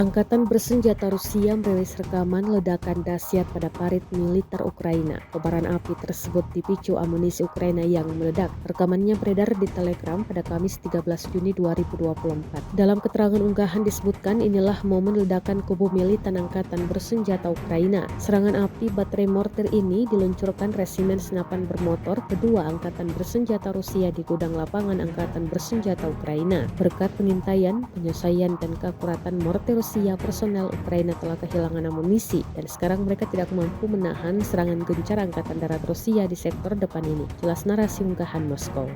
Angkatan bersenjata Rusia merilis rekaman ledakan dahsyat pada parit militer Ukraina. Kobaran api tersebut dipicu amunisi Ukraina yang meledak. Rekamannya beredar di Telegram pada Kamis 13 Juni 2024. Dalam keterangan unggahan disebutkan inilah momen ledakan kubu militan Angkatan bersenjata Ukraina. Serangan api baterai mortir ini diluncurkan resimen senapan bermotor kedua Angkatan bersenjata Rusia di gudang lapangan Angkatan bersenjata Ukraina. Berkat pengintaian, penyelesaian, dan keakuratan mortir Rusia, personel Ukraina telah kehilangan amunisi dan sekarang mereka tidak mampu menahan serangan gencar Angkatan Darat Rusia di sektor depan ini. Jelas narasi unggahan Moskow.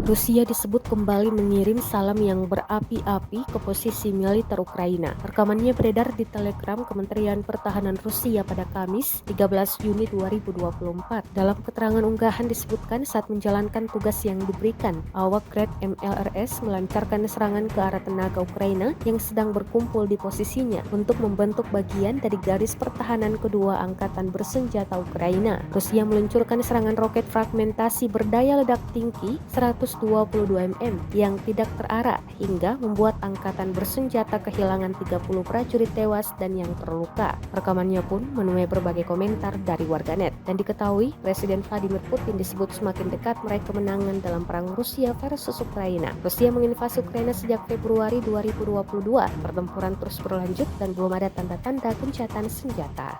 Rusia disebut kembali mengirim salam yang berapi-api ke posisi militer Ukraina. Rekamannya beredar di Telegram Kementerian Pertahanan Rusia pada Kamis 13 Juni 2024. Dalam keterangan unggahan disebutkan saat menjalankan tugas yang diberikan, awak Grad MLRS melancarkan serangan ke arah tenaga Ukraina yang sedang berkumpul di posisinya untuk membentuk bagian dari garis pertahanan kedua Angkatan bersenjata Ukraina. Rusia meluncurkan serangan roket fragmentasi berdaya ledak tinggi 122 mm yang tidak terarah hingga membuat Angkatan bersenjata kehilangan 30 prajurit tewas dan yang terluka. Rekamannya pun menuai berbagai komentar dari warganet dan diketahui Presiden Vladimir Putin disebut semakin dekat meraih kemenangan dalam perang Rusia versus Ukraina. Rusia menginvasi Ukraina sejak Februari 2022. Pertempuran terus berlanjut dan belum ada tanda-tanda gencatan senjata.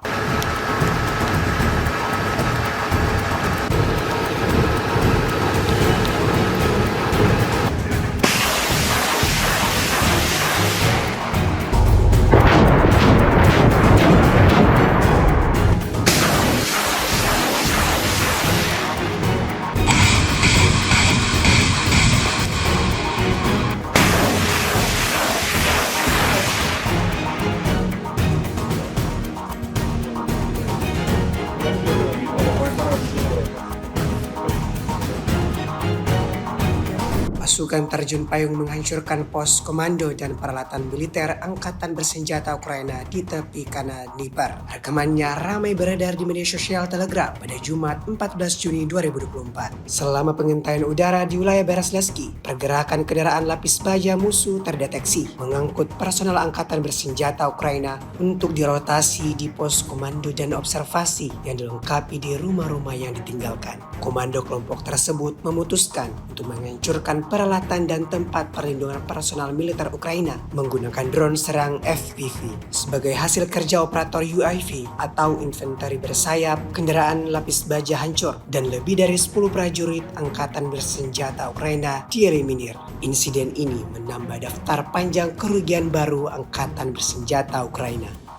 Pasukan terjun payung menghancurkan pos komando dan peralatan militer Angkatan bersenjata Ukraina di tepi kanan Dnipro. Rekamannya ramai beredar di media sosial Telegram pada Jumat 14 Juni 2024. Selama pengintaian udara di wilayah Berezlesky, pergerakan kendaraan lapis baja musuh terdeteksi mengangkut personel Angkatan bersenjata Ukraina untuk dirotasi di pos komando dan observasi yang dilengkapi di rumah-rumah yang ditinggalkan. Komando kelompok tersebut memutuskan untuk menghancurkan peralatan dan tempat perlindungan personal militer Ukraina menggunakan drone serang FPV. Sebagai hasil kerja operator UAV atau infanteri bersayap, kendaraan lapis baja hancur dan lebih dari 10 prajurit Angkatan bersenjata Ukraina dieliminir. Insiden ini menambah daftar panjang kerugian baru Angkatan bersenjata Ukraina.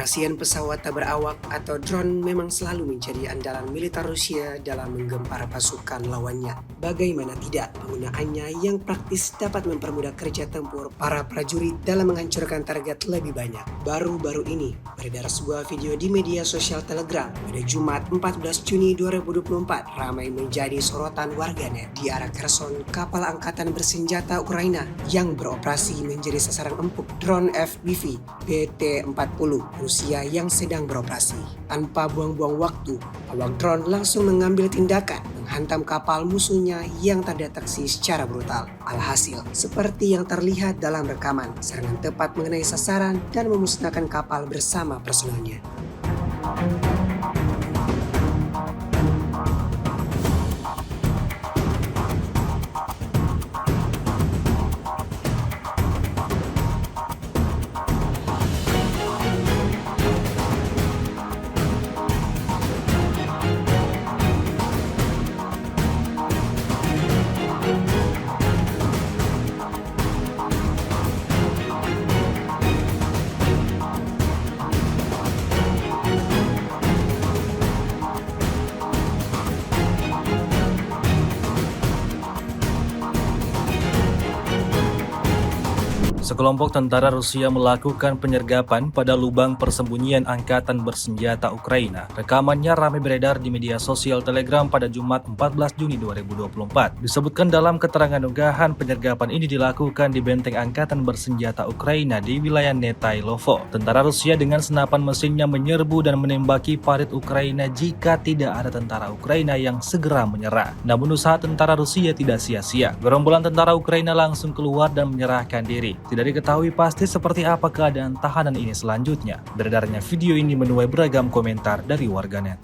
Operasian pesawat tak berawak atau drone memang selalu menjadi andalan militer Rusia dalam menggempar pasukan lawannya. Bagaimana tidak, penggunaannya yang praktis dapat mempermudah kerja tempur para prajurit dalam menghancurkan target lebih banyak. Baru-baru ini beredar sebuah video di media sosial Telegram pada Jumat 14 Juni 2024 ramai menjadi sorotan warganet. Di arah Kherson, kapal Angkatan bersenjata Ukraina yang beroperasi menjadi sasaran empuk drone FPV PT-40 Rusia yang sedang beroperasi. Tanpa buang-buang waktu, awak drone langsung mengambil tindakan menghantam kapal musuhnya yang terdeteksi secara brutal. Alhasil, seperti yang terlihat dalam rekaman, serangan tepat mengenai sasaran dan memusnahkan kapal bersama personelnya. Sekelompok tentara Rusia melakukan penyergapan pada lubang persembunyian Angkatan Bersenjata Ukraina. Rekamannya ramai beredar di media sosial Telegram pada Jumat 14 Juni 2024. Disebutkan dalam keterangan unggahan, penyergapan ini dilakukan di benteng Angkatan Bersenjata Ukraina di wilayah Netailovo. Tentara Rusia dengan senapan mesinnya menyerbu dan menembaki parit Ukraina jika tidak ada tentara Ukraina yang segera menyerah. Namun usaha tentara Rusia tidak sia-sia. Gerombolan tentara Ukraina langsung keluar dan menyerahkan diri. Tidak diketahui pasti seperti apa keadaan tahanan ini selanjutnya. Beredarnya video ini menuai beragam komentar dari warganet.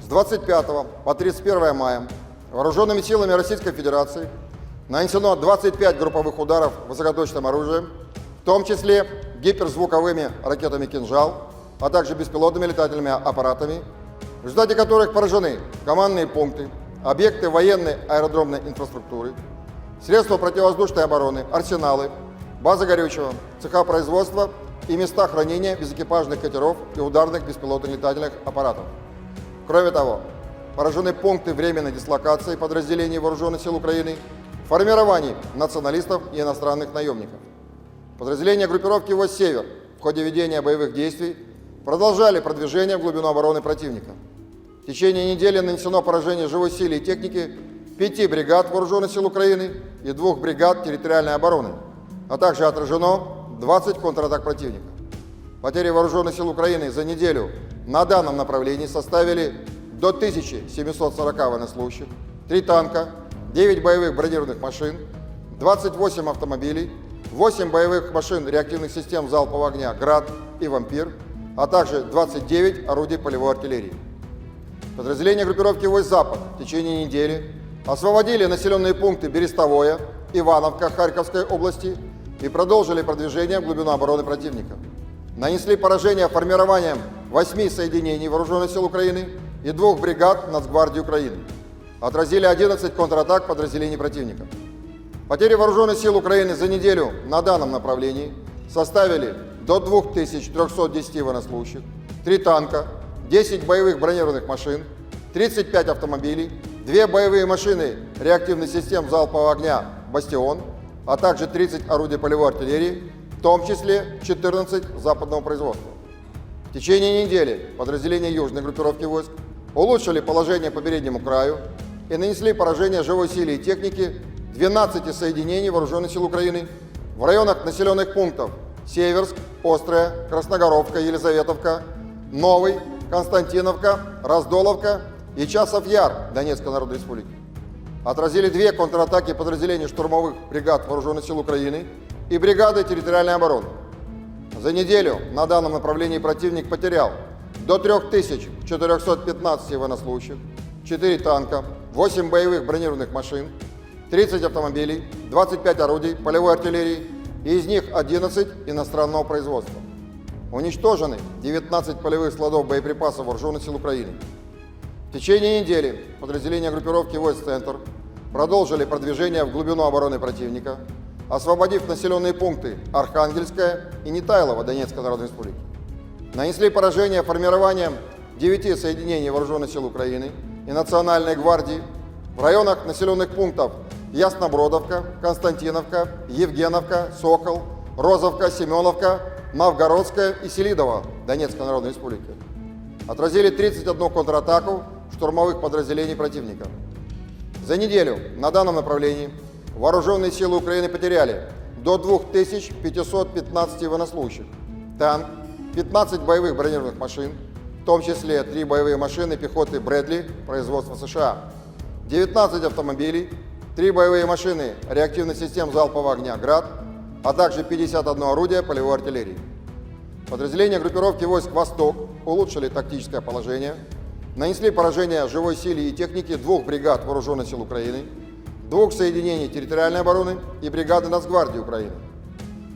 С 25 по 31 мая вооруженными силами Российской Федерации нанесено 25 групповых ударов высокоточным оружием, в том числе гиперзвуковыми ракетами «Кинжал», а также беспилотными летательными аппаратами, в результате которых поражены командные пункты, объекты военной аэродромной инфраструктуры, средства противовоздушной обороны, арсеналы, базы горючего, цеха производства и места хранения безэкипажных катеров и ударных беспилотных летательных аппаратов. Кроме того, поражены пункты временной дислокации подразделений Вооруженных сил Украины, формирований националистов и иностранных наемников. Подразделения группировки войск «Север» в ходе ведения боевых действий продолжали продвижение в глубину обороны противника. В течение недели нанесено поражение живой силе и техники 5 бригад Вооруженных сил Украины и 2 бригад территориальной обороны, а также отражено 20 контратак противника. Потери Вооруженных сил Украины за неделю на данном направлении составили до 1740 военнослужащих, 3 танка, 9 боевых бронированных машин, 28 автомобилей, 8 боевых машин реактивных систем залпового огня «Град» и «Вампир», а также 29 орудий полевой артиллерии. Подразделения группировки войск «Запад» в течение недели освободили населенные пункты Берестовое, Ивановка Харьковской области и продолжили продвижение в глубину обороны противника. Нанесли поражение формированием 8 соединений Вооруженных сил Украины и 2 бригад Нацгвардии Украины. Отразили 11 контратак подразделений противника. Потери Вооруженных сил Украины за неделю на данном направлении составили до 2310 военнослужащих, 3 танка, 10 боевых бронированных машин, 35 автомобилей, 2 боевые машины реактивных систем залпового огня «Бастион», а также 30 орудий полевой артиллерии, в том числе 14 западного производства. В течение недели подразделения южной группировки войск улучшили положение по переднему краю и нанесли поражение живой силе и технике 12 соединений Вооруженных сил Украины в районах населенных пунктов Северск, Острая, Красногоровка, Елизаветовка, Новый, Константиновка, Раздоловка и Часов-Яр Донецкой Народной Республики. Отразили 2 контратаки подразделений штурмовых бригад Вооруженных сил Украины и бригады территориальной обороны. За неделю на данном направлении противник потерял до 3415 военнослужащих, 4 танка, 8 боевых бронированных машин, 30 автомобилей, 25 орудий полевой артиллерии, и из них 11 иностранного производства. Уничтожены 19 полевых складов боеприпасов Вооруженных сил Украины. В течение недели подразделения группировки войск «Центр» продолжили продвижение в глубину обороны противника, освободив населенные пункты Архангельская и Нетайлово Донецкой Народной Республики. Нанесли поражение формированием 9 соединений Вооруженных сил Украины и Национальной гвардии в районах населенных пунктов Яснобродовка, Константиновка, Евгеновка, Сокол, Розовка, Семеновка, Новгородская и Селидово Донецкой Народной Республики. Отразили 31 контратаку штурмовых подразделений противника. За неделю на данном направлении Вооруженные силы Украины потеряли до 2515 военнослужащих, танк, 15 боевых бронированных машин, в том числе 3 боевые машины пехоты Брэдли производства США, 19 автомобилей, 3 боевые машины реактивных систем залпового огня «Град», а также 51 орудие полевой артиллерии. Подразделения группировки войск «Восток» улучшили тактическое положение, нанесли поражение живой силе и технике 2 бригад Вооруженных сил Украины, 2 соединений территориальной обороны и бригады Нацгвардии Украины.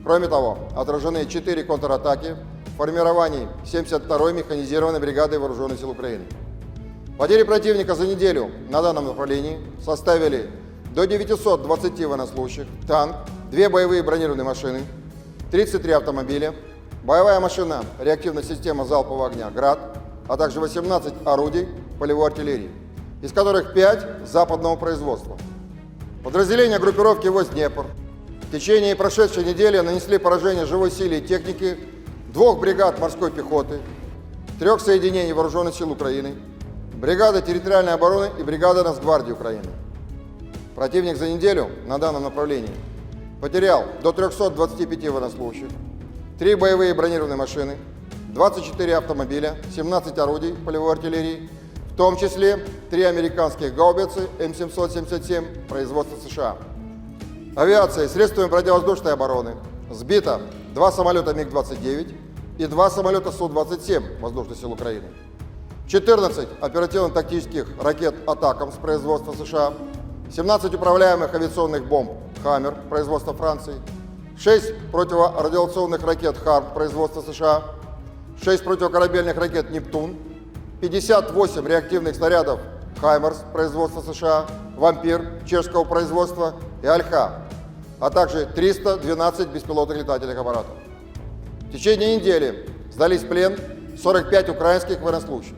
Кроме того, отражены 4 контратаки в формировании 72-й механизированной бригады Вооруженных сил Украины. Потери противника за неделю на данном направлении составили до 920 военнослужащих, танк, 2 боевые бронированные машины, 33 автомобиля, боевая машина реактивной системы залпового огня «Град», а также 18 орудий полевой артиллерии, из которых 5 западного производства. Подразделения группировки войск «Днепр» в течение прошедшей недели нанесли поражение живой силе и технике 2 бригад морской пехоты, 3 соединений Вооруженных сил Украины, бригады территориальной обороны и бригады Нацгвардии Украины. Противник за неделю на данном направлении потерял до 325 военнослужащих, 3 боевые бронированные машины, 24 автомобиля, 17 орудий полевой артиллерии, в том числе 3 американских гаубицы М777 производства США. Авиацией, средствами противовоздушной обороны сбито 2 самолета МиГ-29 и 2 самолета Су-27 Воздушных сил Украины, 14 оперативно-тактических ракет «Атакамс» производства США, 17 управляемых авиационных бомб «Хаммер» производства Франции, 6 противорадиационных ракет «Харм» производства США, 6 противокорабельных ракет «Нептун», 58 реактивных снарядов «Хаймерс» производства США, «Вампир» чешского производства и «Альха», а также 312 беспилотных летательных аппаратов. В течение недели сдались в плен 45 украинских военнослужащих.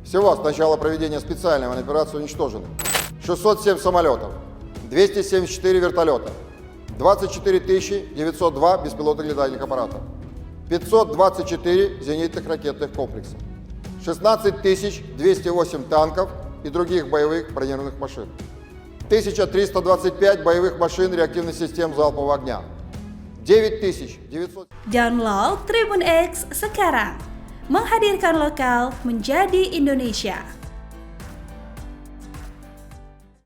Всего с начала проведения специальной военной операции уничтожено 607 самолетов, 274 вертолета, 24 902 беспилотных летательных аппаратов, 524 зенитных ракетных комплексов, 16 208 танков и других боевых бронированных машин, 1325 боевых машин реактивных систем залпового огня, 9900... Download Tribun X sekarang, menghadirkan lokal menjadi Indonesia.